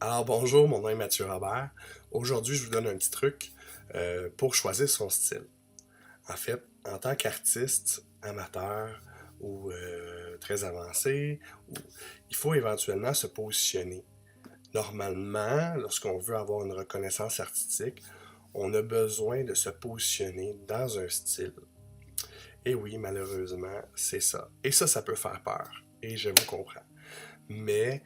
Alors bonjour, mon nom est Mathieu Robert. Aujourd'hui, je vous donne un petit truc pour choisir son style. En fait, en tant qu'artiste amateur ou très avancé, il faut éventuellement se positionner. Normalement, lorsqu'on veut avoir une reconnaissance artistique, on a besoin de se positionner dans un style. Et oui, malheureusement, c'est ça. Et ça peut faire peur. Et je vous comprends. Mais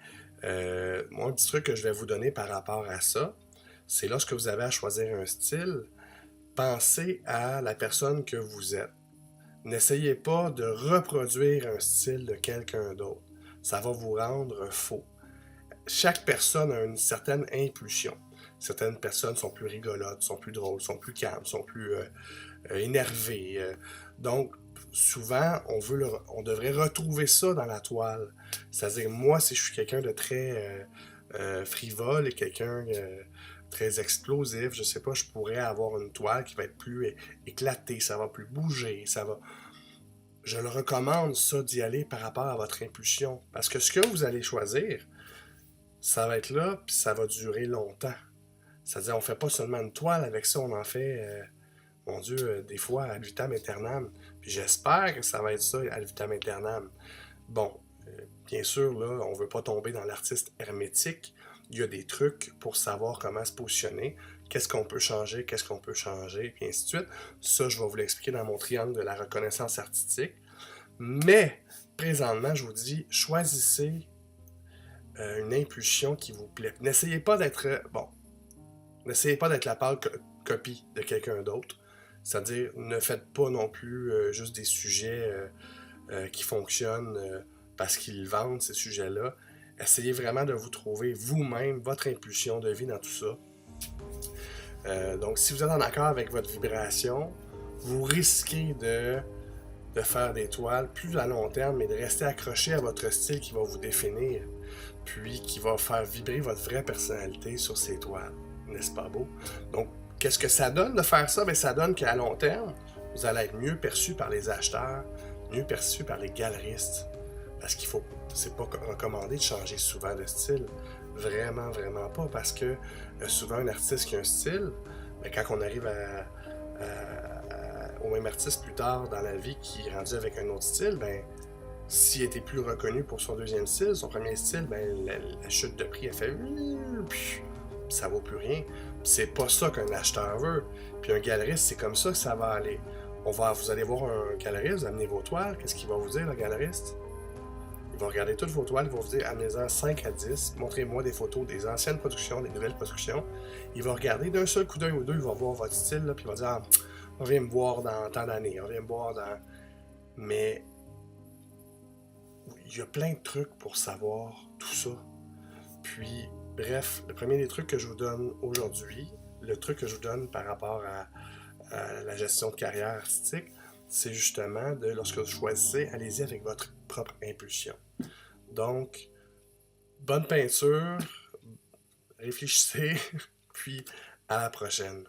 moi, un petit truc que je vais vous donner par rapport à ça, c'est lorsque vous avez à choisir un style, pensez à la personne que vous êtes. N'essayez pas de reproduire un style de quelqu'un d'autre. Ça va vous rendre faux. Chaque personne a une certaine impulsion. Certaines personnes sont plus rigolotes, sont plus drôles, sont plus calmes, sont plus énervées. Donc, souvent, on devrait retrouver ça dans la toile. C'est-à-dire, moi, si je suis quelqu'un de très frivole et quelqu'un très explosif, je sais pas, je pourrais avoir une toile qui va être plus éclatée, ça va plus bouger, ça va. Je le recommande, ça, d'y aller par rapport à votre impulsion. Parce que ce que vous allez choisir, ça va être là, puis ça va durer longtemps. C'est-à-dire, on fait pas seulement une toile avec ça, on en fait, mon Dieu, des fois, ad vitam aeternam. Puis j'espère que ça va être ça, ad vitam aeternam. Bon, bien sûr, là, on veut pas tomber dans l'artiste hermétique. Il y a des trucs pour savoir comment se positionner, qu'est-ce qu'on peut changer, qu'est-ce qu'on peut changer, puis ainsi de suite. Ça, je vais vous l'expliquer dans mon triangle de la reconnaissance artistique. Mais, présentement, je vous dis, choisissez une impulsion qui vous plaît. N'essayez pas d'être, bon, n'essayez pas d'être la pâle copie de quelqu'un d'autre. C'est-à-dire, ne faites pas non plus juste des sujets qui fonctionnent parce qu'ils vendent ces sujets-là. Essayez vraiment de vous trouver vous-même votre impulsion de vie dans tout ça. Donc, si vous êtes en accord avec votre vibration, vous risquez de faire des toiles plus à long terme et de rester accroché à votre style qui va vous définir, puis qui va faire vibrer votre vraie personnalité sur ces toiles. N'est-ce pas beau? Donc, qu'est-ce que ça donne de faire ça? Bien, ça donne qu'à long terme, vous allez être mieux perçu par les acheteurs, mieux perçu par les galeristes. Parce qu'il faut, c'est pas recommandé de changer souvent de style. Vraiment, vraiment pas. Parce que souvent, un artiste qui a un style, ben, quand on arrive au même artiste plus tard dans la vie qui est rendu avec un autre style, ben, s'il était plus reconnu pour son deuxième style, son premier style, ben, la chute de prix a fait ça vaut plus rien. C'est pas ça qu'un acheteur veut. Puis un galeriste, c'est comme ça que ça va aller. Vous allez voir un galeriste, vous amenez vos toiles, qu'est-ce qu'il va vous dire, le galeriste? Il va regarder toutes vos toiles, il va vous dire amenez-en 5 à 10, montrez-moi des photos des anciennes productions, des nouvelles productions. Il va regarder d'un seul coup d'œil ou deux, il va voir votre style, là, puis il va dire on vient me voir dans tant d'années, on vient me voir dans. Mais il y a plein de trucs pour savoir tout ça. Puis, bref, le premier des trucs que je vous donne aujourd'hui, le truc que je vous donne par rapport à la gestion de carrière artistique, c'est justement de, lorsque vous choisissez, allez-y avec votre propre impulsion. Donc, bonne peinture, réfléchissez, puis à la prochaine.